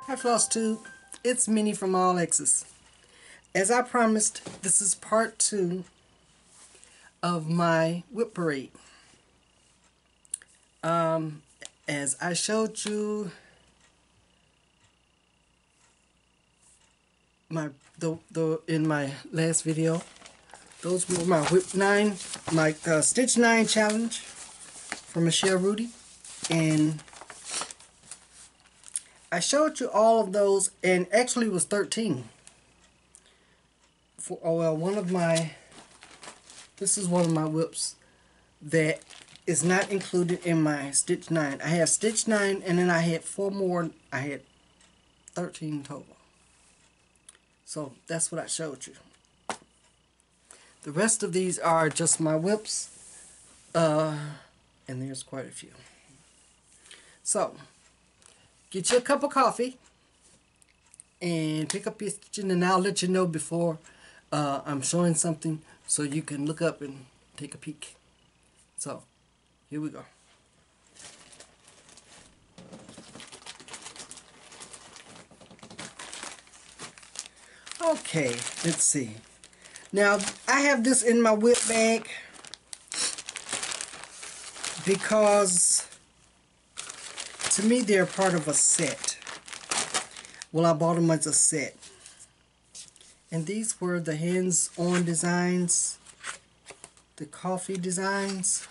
Hi Flosstube, it's Minnie from All X's. As I promised, this is part 2 of my whip parade. As I showed you in my last video, those were my Stitch 9 challenge from Michelle Rudy, and I showed you all of those, and actually it was 13. This is one of my whips that is not included in my Stitch 9. I have Stitch 9, and then I had 4 more. I had 13 total. So that's what I showed you. The rest of these are just my whips, and there's quite a few. So get you a cup of coffee and pick up your stitching, and I'll let you know before I'm showing something so you can look up and take a peek. So here we go. Okay, let's see. Now I have this in my whip bag because to me they're part of a set. Well, I bought them as a set. And these were the hands-on designs, the coffee designs.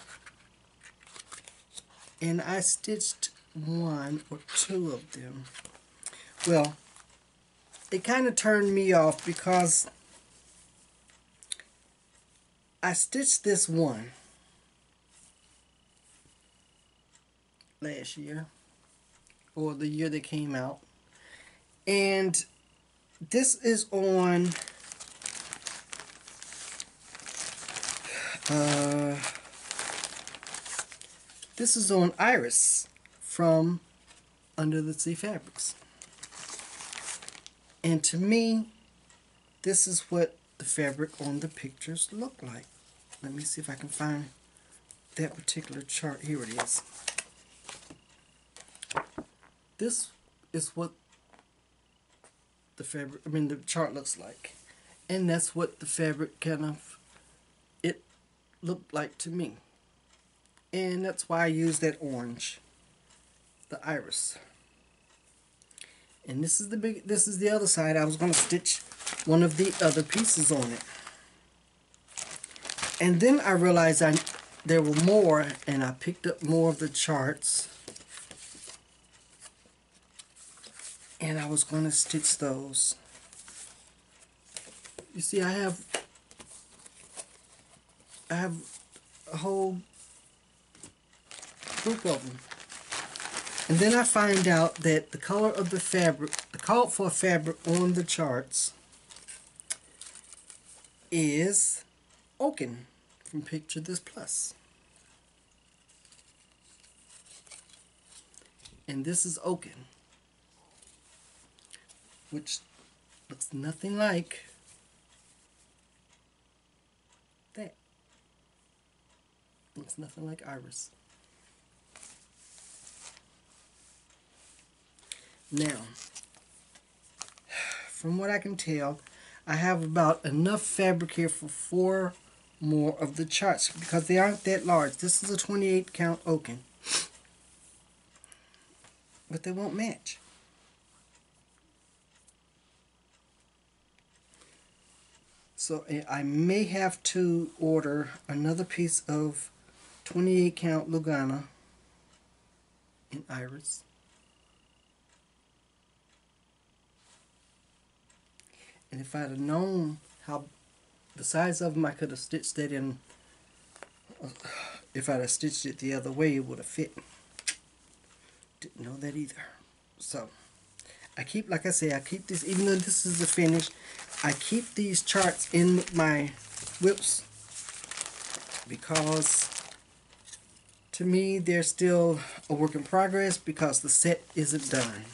And I stitched 1 or 2 of them. Well, it kind of turned me off because I stitched this one last year, or the year they came out, and this is on Iris from Under the Sea Fabrics. And to me, this is what the fabric on the pictures look like. Let me see if I can find that particular chart. Here it is. This is what the chart looks like. And that's what the fabric it looked like to me. And that's why I used that orange, the iris. And this is the other side. I was going to stitch one of the other pieces on it. And then I realized there were more, and I picked up more of the charts. And I was going to stitch those. You see, I have a whole group of them. And then I find out that the color of the fabric, the called for fabric on the charts is oaken from Picture This Plus. And this is oaken, which looks nothing like that. Looks nothing like iris. Now, from what I can tell, I have about enough fabric here for 4 more of the charts because they aren't that large. This is a 28 count oaken, but they won't match. So I may have to order another piece of 28 count Lugana in iris. And if I'd have known how the size of them, I could have stitched that in. If I'd have stitched it the other way, it would have fit. Didn't know that either. So I keep, like I say, I keep this, even though this is the finish, I keep these charts in my whips because to me they're still a work in progress because the set isn't done.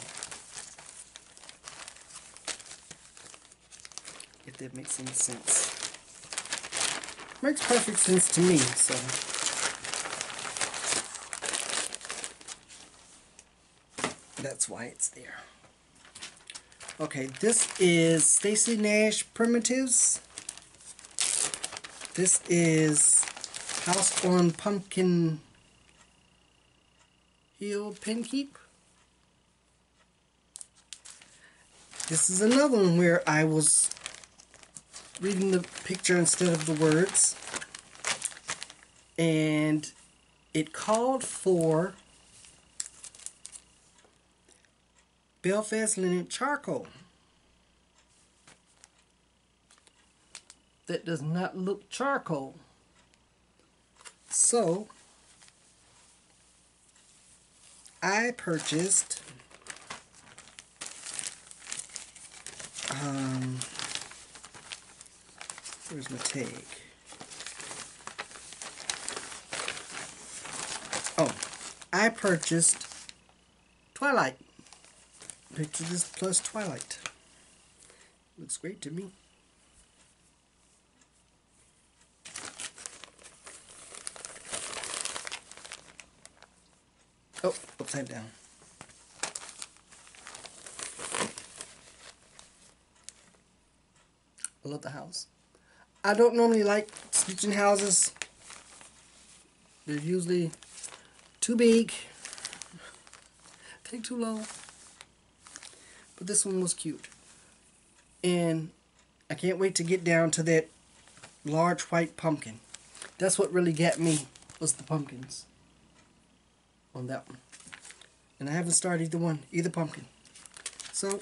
If that makes any sense. Makes perfect sense to me, so. That's why it's there. Okay, this is Stacy Nash Primitives. This is House on Pumpkin Hill Pen Keep. This is another one where I was reading the picture instead of the words. And it called for Belfast Linen Charcoal. That does not look charcoal. So I purchased where's my tag? Oh, I purchased Twilight. Picture this plus Twilight. Looks great to me. Oh, upside down. I love the house. I don't normally like stitching houses. They're usually too big, take too long. But this one was cute. And I can't wait to get down to that large white pumpkin. That's what really got me, was the pumpkins on that one. And I haven't started either pumpkin. So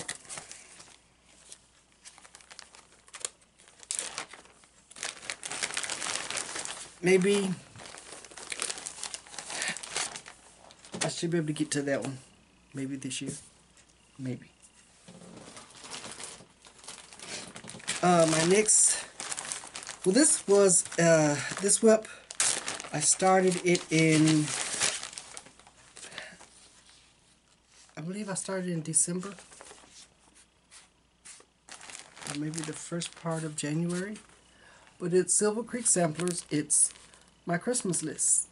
maybe I should be able to get to that one. Maybe this year. Maybe. My next, well, this was this whip. I started it in, I believe I started in December, or maybe the first part of January. But it's Silver Creek Samplers. It's my Christmas list.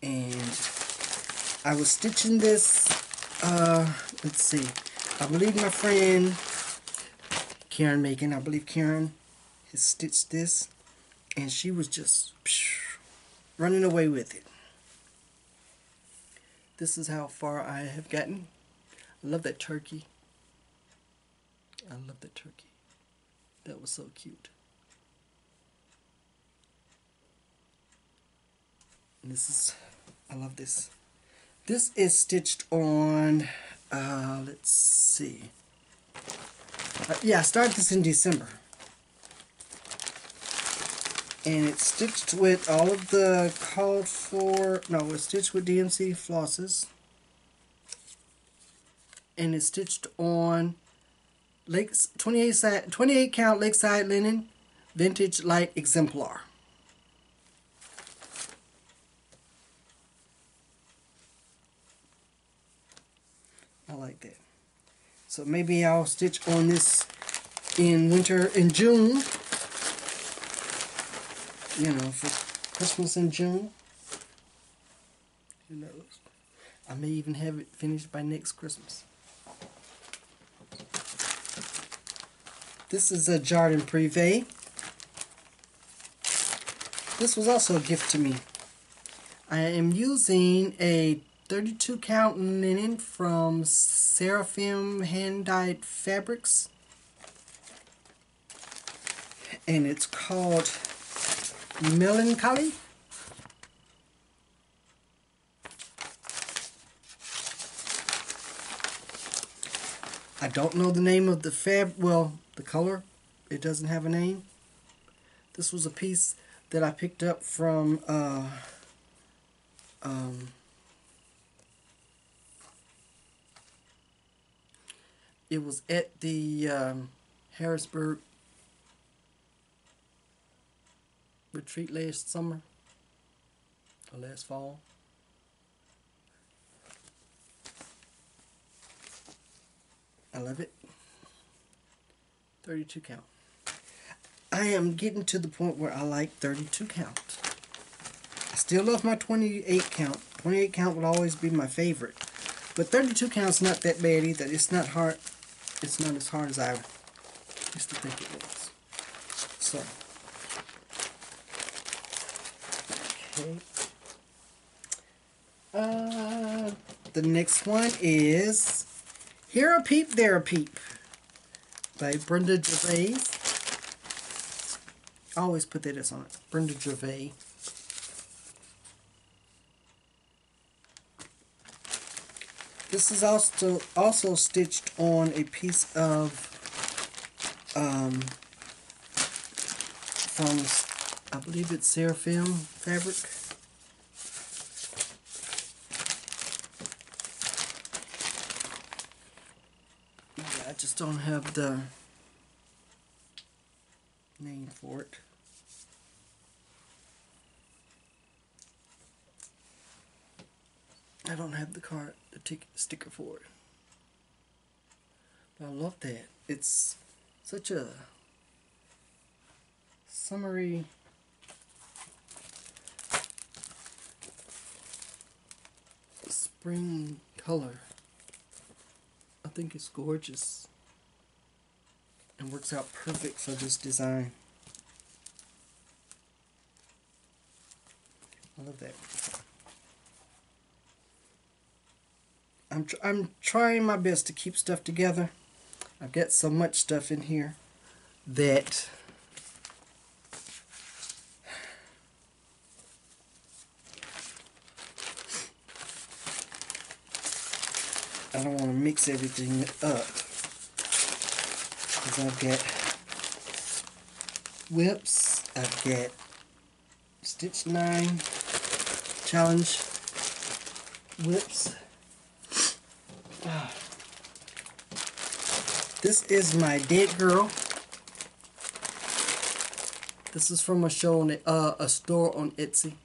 And I was stitching this, let's see, I believe my friend Karen Macon, I believe Karen has stitched this, and she was just running away with it. This is how far I have gotten. I love that turkey. I love that turkey. That was so cute. And this is, I love this. This is stitched on, let's see. Yeah, I started this in December. And it's stitched with all of the called for, no, it's stitched with DMC flosses. And it's stitched on 28 count Lakeside Linen Vintage Light Exemplar. I like that. So maybe I'll stitch on this in June. You know, for Christmas in June. Who knows? I may even have it finished by next Christmas. This is a Jardin Privé. This was also a gift to me. I am using a 32 count linen from Seraphim Hand Dyed Fabrics, and it's called Melancholy. I don't know the name of the well, the color, it doesn't have a name. This was a piece that I picked up from it was at the Harrisburg retreat last summer or last fall. I love it. 32 count. I am getting to the point where I like 32 count. I still love my 28 count. 28 count will always be my favorite. But 32 count's not that bad either. It's not hard. It's not as hard as I used to think it was. So, okay. The next one is Here a Peep, There a Peep by Brenda Gervais. I always put that as on it. Brenda Gervais. This is also stitched on a piece of from, I believe it's Seraphim fabric. Yeah, I just don't have the name for it. I don't have the sticker for it. But I love that. It's such a summery spring color. I think it's gorgeous and works out perfect for this design. I love that. I'm trying my best to keep stuff together. I've got so much stuff in here that I don't want to mix everything up, because I've got whips, I've got Stitch 9 challenge whips. This is my Dead Girl. This is from a show on a store on Etsy.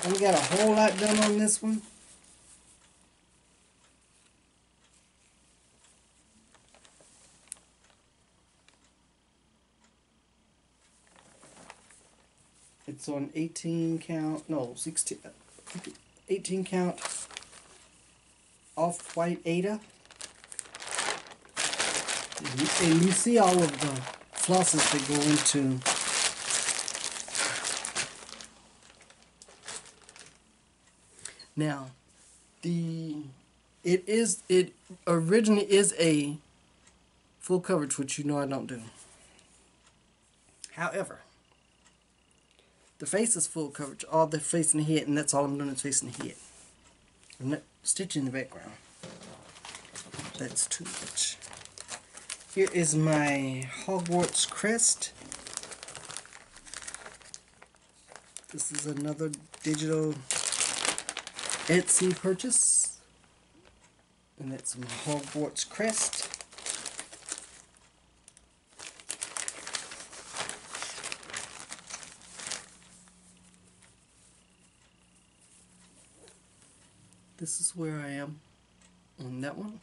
We got a whole lot done on this one. It's on 18 count, no, 16, 18 count off-white Ada. And you see all of the flosses that go into now. It originally is a full coverage, which you know I don't do. However, the face is full coverage, all the face and the head, and that's all I'm doing is face and the head. I'm not stitching the background. That's too much. Here is my Hogwarts crest. This is another digital Etsy purchase. And that's my Hogwarts crest. This is where I am on that one.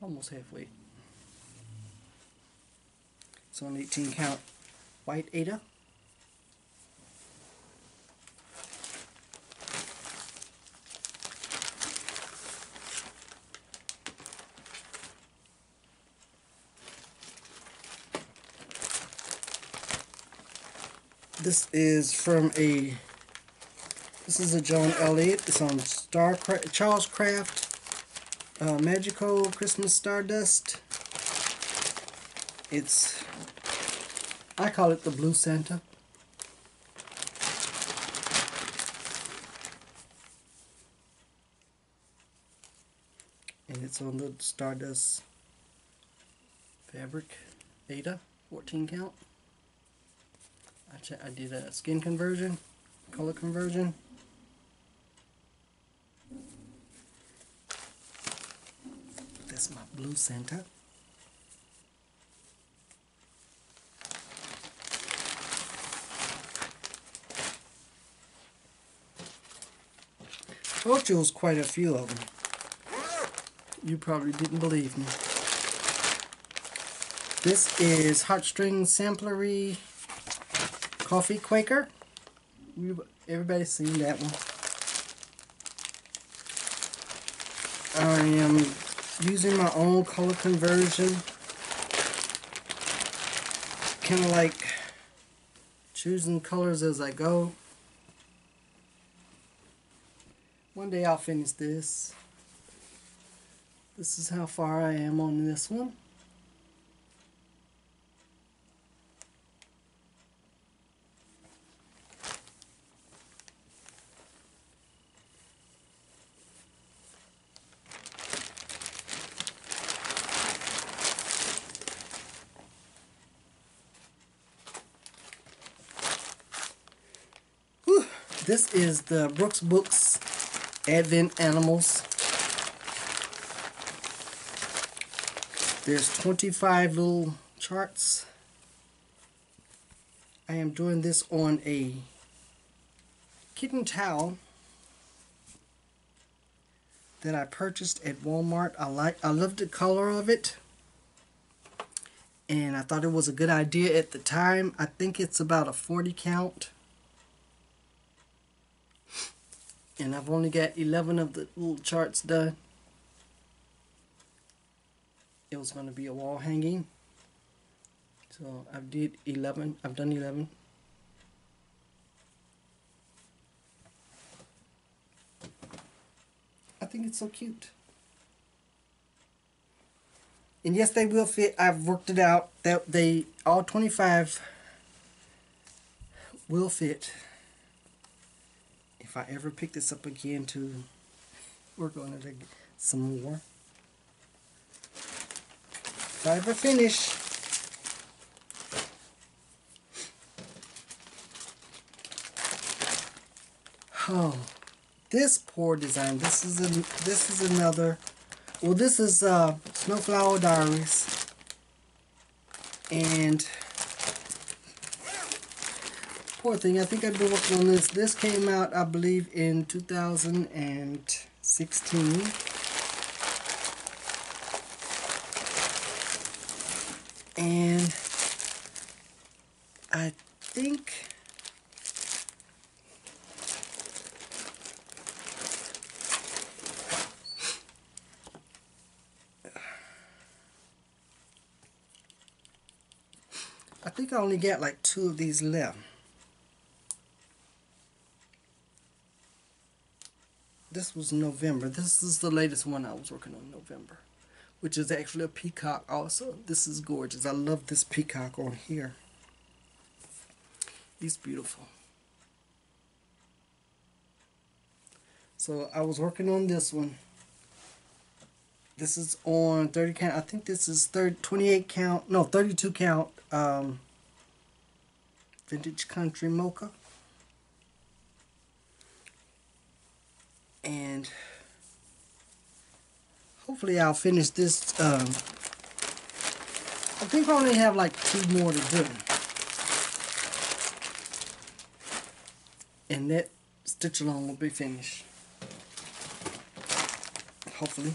Almost halfway. It's on 18 count white Ada. This is from a John Elliott. It's on Charles Craft Magical Christmas Stardust. I call it the Blue Santa. And it's on the Stardust fabric Ada, 14 count. I did a skin conversion, color conversion. That's my Blue Santa. Told you it was quite a few of them. You probably didn't believe me. This is Heartstring Samplery Coffee Quaker. Everybody's seen that one. I am using my own color conversion. Kind of like choosing colors as I go. One day I'll finish this. This is how far I am on this one. Whew. This is the Brooks Books Advent Animals. There's 25 little charts. I am doing this on a kitten towel that I purchased at Walmart. I love the color of it, and I thought it was a good idea at the time. I think it's about a 40 count, and I've only got 11 of the little charts done. It was going to be a wall hanging, so I've done 11. I think it's so cute. And yes, they will fit. I've worked it out that all 25 will fit. If I ever pick this up again to work on it some more. If I ever finish. Oh, this poor design. This is another. Well, this is Snowflower Diaries, and poor thing. I think I've been working on this. This came out, I believe, in 2016. And I think I only got like 2 of these left. This was November. This is the latest one I was working on, November, which is actually a peacock also. This is gorgeous. I love this peacock on here. He's beautiful. So I was working on this one. This is on 30 count. I think this is 28 count. No, 32 count. Vintage Country Mocha. And hopefully I'll finish this. I think I only have like 2 more to do. And that stitch along will be finished. Hopefully.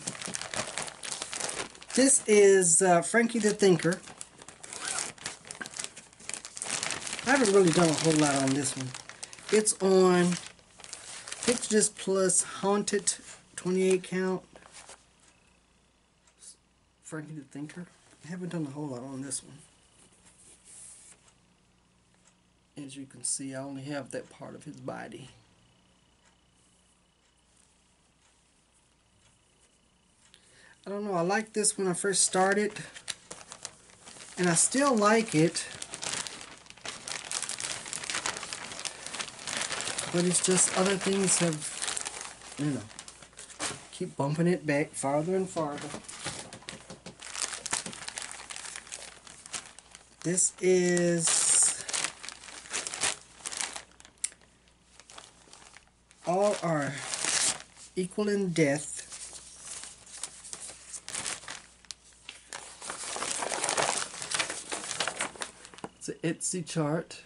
This is Frankie-Thinker. I haven't really done a whole lot on this one. It's on Pictures Plus Haunted 28 count. Frankie-Thinker. I haven't done a whole lot on this one. As you can see, I only have that part of his body. I don't know, I liked this when I first started, and I still like it, but it's just other things have, you know, keep bumping it back farther and farther. This is All Are Equal in Death. It's an Etsy chart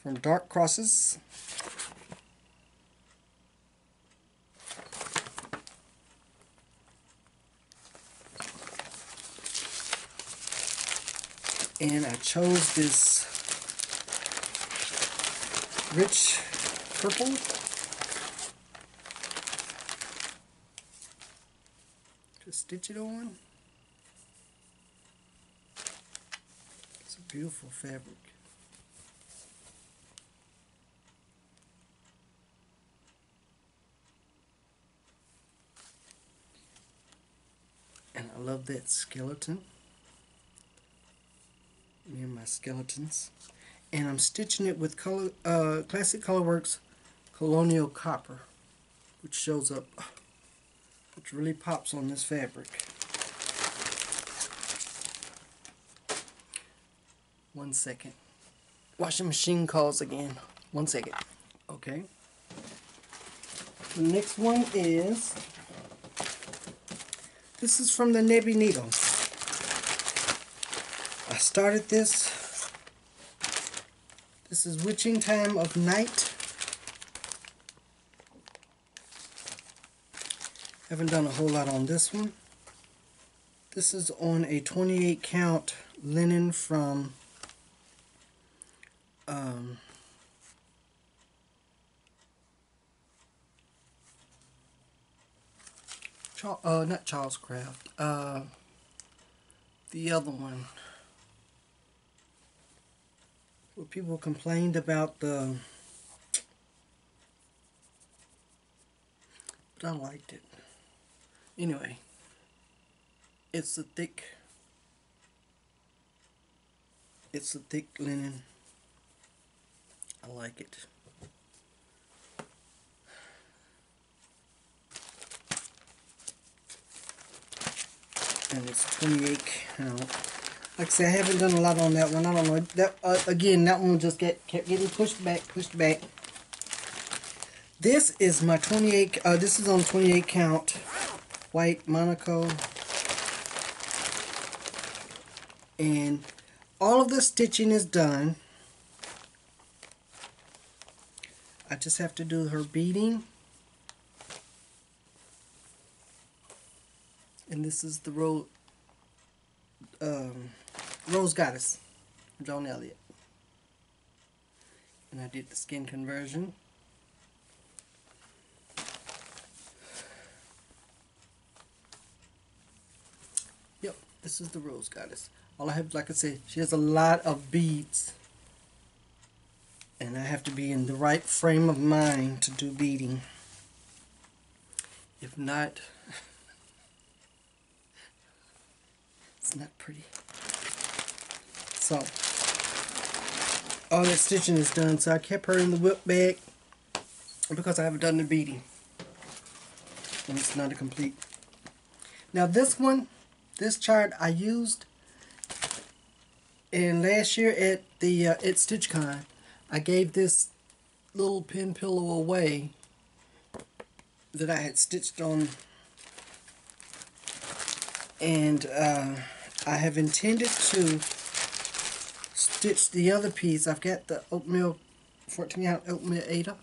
from Dark Crosses. And I chose this rich purple. To stitch it on. It's a beautiful fabric. And I love that skeleton. Me and my skeletons. And I'm stitching it with Classic Colorworks Colonial Copper, which shows up, which really pops on this fabric. One second. Washing machine calls again. 1 second. Okay. The next one is, this is from the Nebby Needles. I started this. This is Witching Time of Night. Haven't done a whole lot on this one. This is on a 28 count linen from not Charles Craft. The other one. Where people complained about the... But I liked it. Anyway. It's a thick linen. I like it. And it's 28 count. Like I said, I haven't done a lot on that one. I don't know. That again, that one just kept getting pushed back. This is my 28. This is on 28 count white Monaco. And all of the stitching is done. I just have to do her beading. And this is the Rose Goddess, John Elliott. And I did the skin conversion. Yep, this is the Rose Goddess. All I have, like I said, she has a lot of beads. And I have to be in the right frame of mind to do beading. If not, it's not pretty. So, all that stitching is done. So I kept her in the whip bag because I haven't done the beading. And it's not a complete. Now this one, this chart I used in last year at the at StitchCon. I gave this little pin pillow away that I had stitched on, and I have intended to stitch the other piece. I've got the oatmeal 14 count oatmeal Ada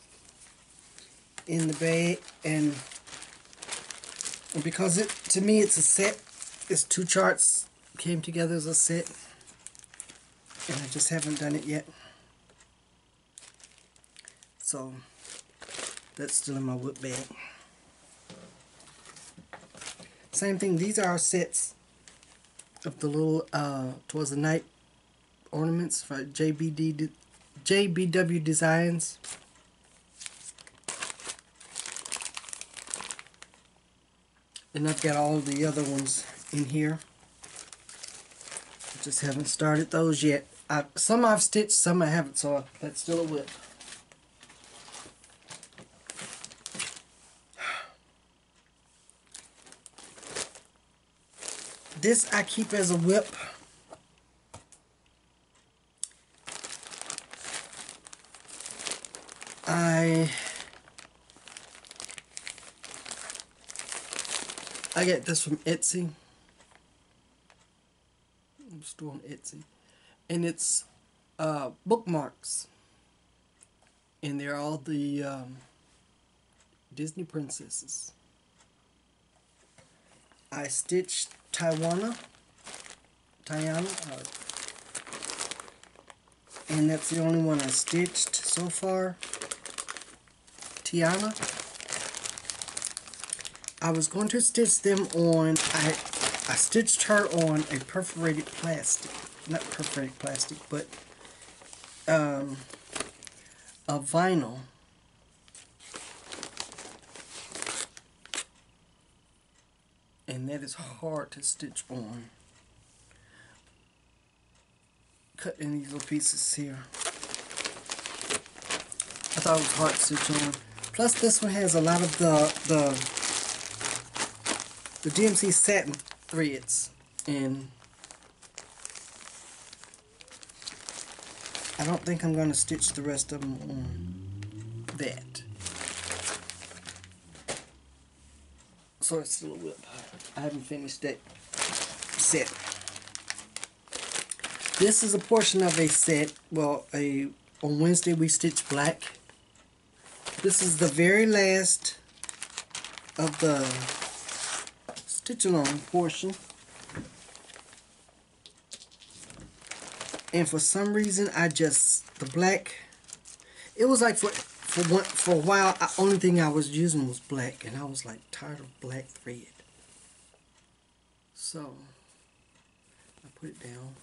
in the bag, and because it, to me, it's a set. It's two charts came together as a set, and I just haven't done it yet. So that's still in my whip bag. Same thing, these are our sets of the little Towards the Night ornaments for JBW Designs. And I've got all the other ones in here. I just haven't started those yet. Some I've stitched, some I haven't, so that's still a whip. This I keep as a whip. I get this from Etsy. I'm still on Etsy. And it's Bookmarks. And they're all the Disney princesses. I stitched Tiana, and that's the only one I stitched so far. Tiana. I was going to stitch them on, I stitched her on a perforated plastic, not perforated plastic, but a vinyl. And that is hard to stitch on. Cutting these little pieces here. I thought it was hard to stitch on. Plus this one has a lot of the DMC satin threads, and I don't think I'm going to stitch the rest of them on that. So it's still a whip. I haven't finished that set. This is a portion of a set. Well, on Wednesday we stitched black. This is the very last of the stitch along portion. And for some reason the black, it was like for a while, the only thing I was using was black, and I was like tired of black thread. So I put it down.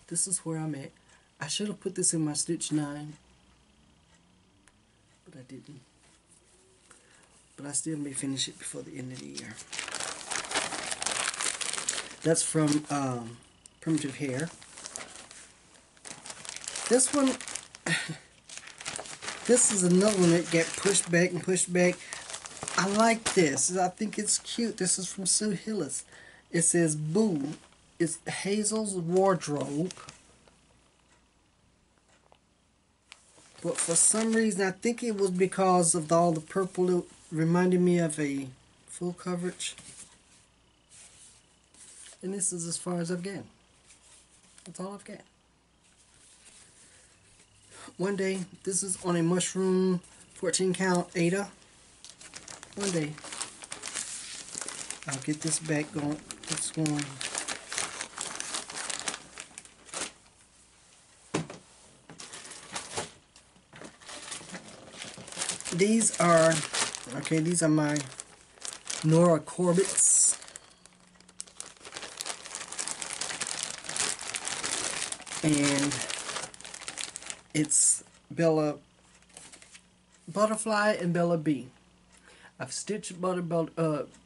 This is where I'm at. I should have put this in my stitch 9, but I didn't. But I still may finish it before the end of the year. That's from Primitive Hair. This one, this is another one that got pushed back and pushed back. I like this. I think it's cute. This is from Sue Hillis. It says Boo. It's Hazel's Wardrobe. But for some reason, I think it was because of all the purple. It reminded me of a full coverage. And this is as far as I've got. That's all I've got. One day, this is on a mushroom 14 count Ada. One day, I'll get this back going. It's going. These are my Nora Corbett's. And it's Bella Butterfly and Bella Bee. I've stitched Bella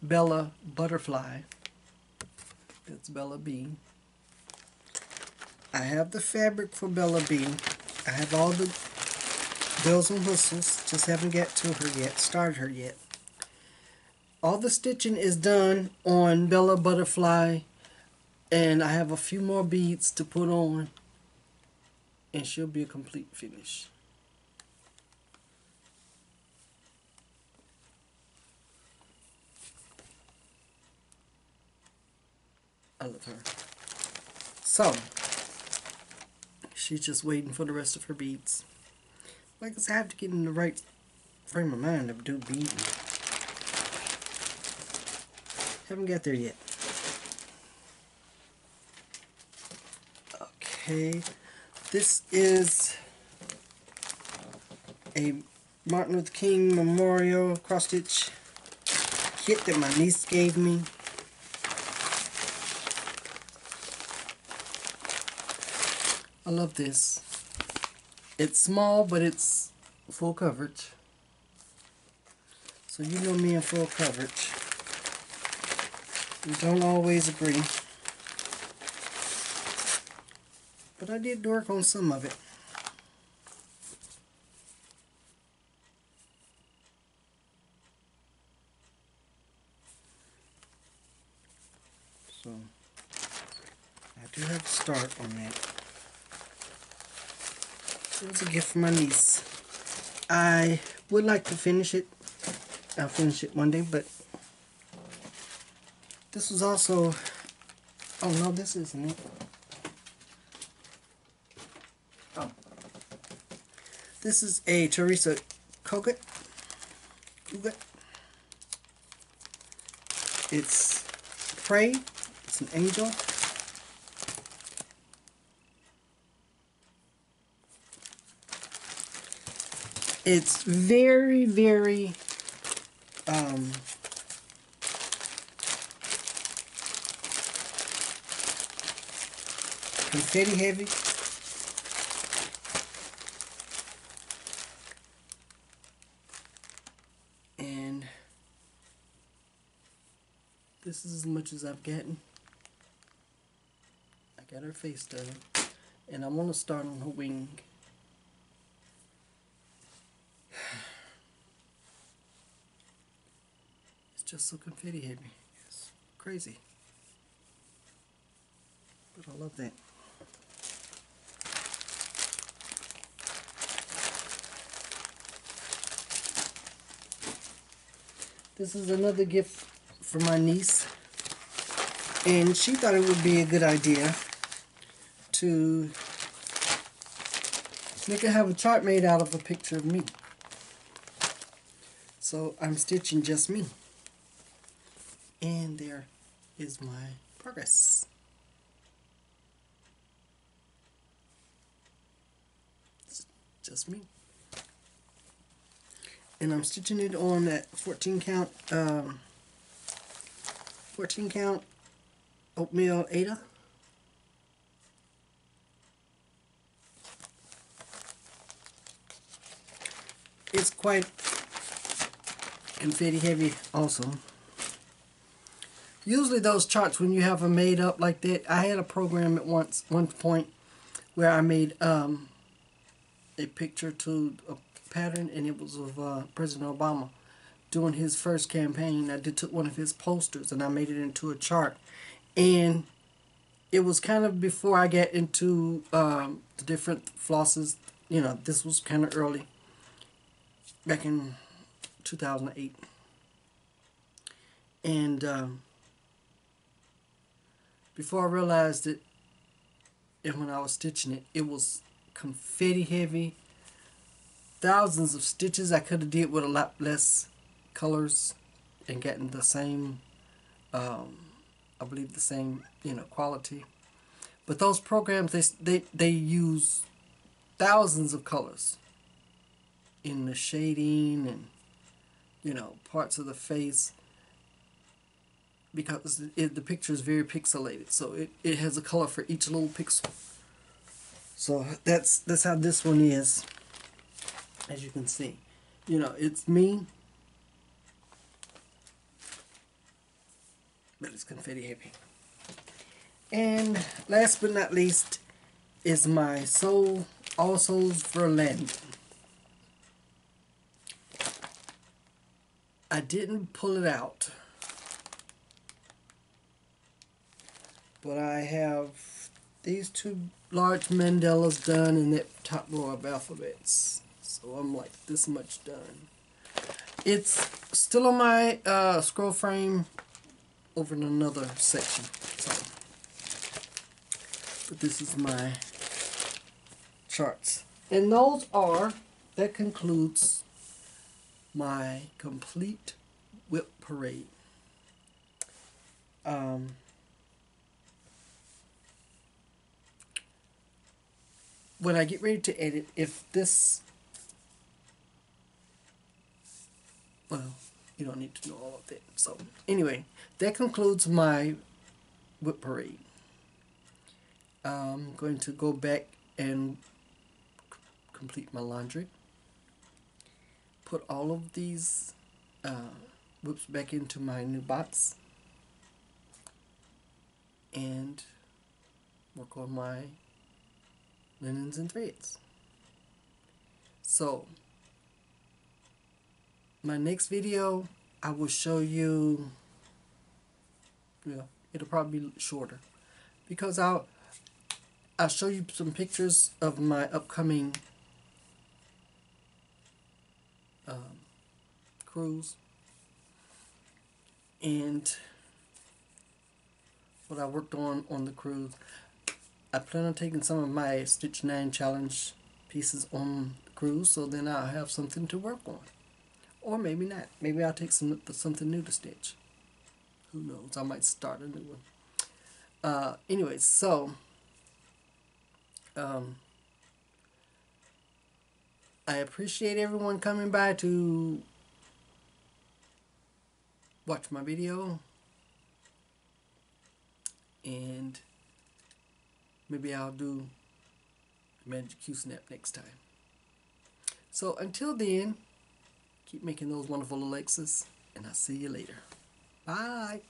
Butterfly. That's Bella Bee. I have the fabric for Bella Bee. I have all the bells and whistles. Just haven't got to her yet. Started her yet. All the stitching is done on Bella Butterfly, and I have a few more beads to put on, and she'll be a complete finish. I love her. So, she's just waiting for the rest of her beads. Like I said, I have to get in the right frame of mind to do beading. Haven't got there yet. Okay, this is a Martin Luther King Memorial cross stitch kit that my niece gave me. I love this. It's small, but it's full coverage. So you know me in full coverage. We don't always agree. But I did work on some of it. So I do have to start on that. It was a gift from my niece. I would like to finish it. I'll finish it one day, but this was also, oh no, this isn't it. Oh. This is a Teresa Kogut. It's Pray. It's an angel. It's very, very confetti heavy. And this is as much as I've gotten. I got her face done. And I'm going to start on her wing. It's just so confetti heavy. It's crazy. But I love that. This is another gift for my niece, and she thought it would be a good idea to make her have a chart made out of a picture of me. So I'm stitching just me, and there is my progress. It's just me. And I'm stitching it on that 14 count oatmeal Ada. It's quite confetti heavy also. Usually those charts, when you have them made up like that, I had a program at one point where I made a picture to a pattern, and it was of President Obama doing his first campaign. I took one of his posters and I made it into a chart, and it was kind of before I got into the different flosses. You know, this was kind of early, back in 2008, and before I realized it, and when I was stitching it, it was confetti heavy. Thousands of stitches. I could have did with a lot less colors and gotten the same, I believe the same, quality. But those programs, they use thousands of colors in the shading and, parts of the face, because the picture is very pixelated. So it has a color for each little pixel. So that's how this one is. As you can see, it's me, but it's confetti heavy. And last but not least is my All Souls Verlander. I didn't pull it out, but I have these two large mandalas done in that top row of alphabets. So I'm like this much done. It's still on my scroll frame over in another section. So, but this is my charts. And that concludes my complete whip parade. When I get ready to edit, well, you don't need to know all of that. So anyway, that concludes my whip parade. I'm going to go back and complete my laundry. Put all of these whips back into my new box. And work on my linens and threads. So my next video, I will show you, it'll probably be shorter, because I'll show you some pictures of my upcoming cruise and what I worked on the cruise. I plan on taking some of my Stitch 9 challenge pieces on the cruise, so then I'll have something to work on. Or maybe not. Maybe I'll take something new to stitch. Who knows? I might start a new one. Anyway, so I appreciate everyone coming by to watch my video. And maybe I'll do Magic Q-Snap next time. So until then, keep making those wonderful little X's, and I'll see you later. Bye.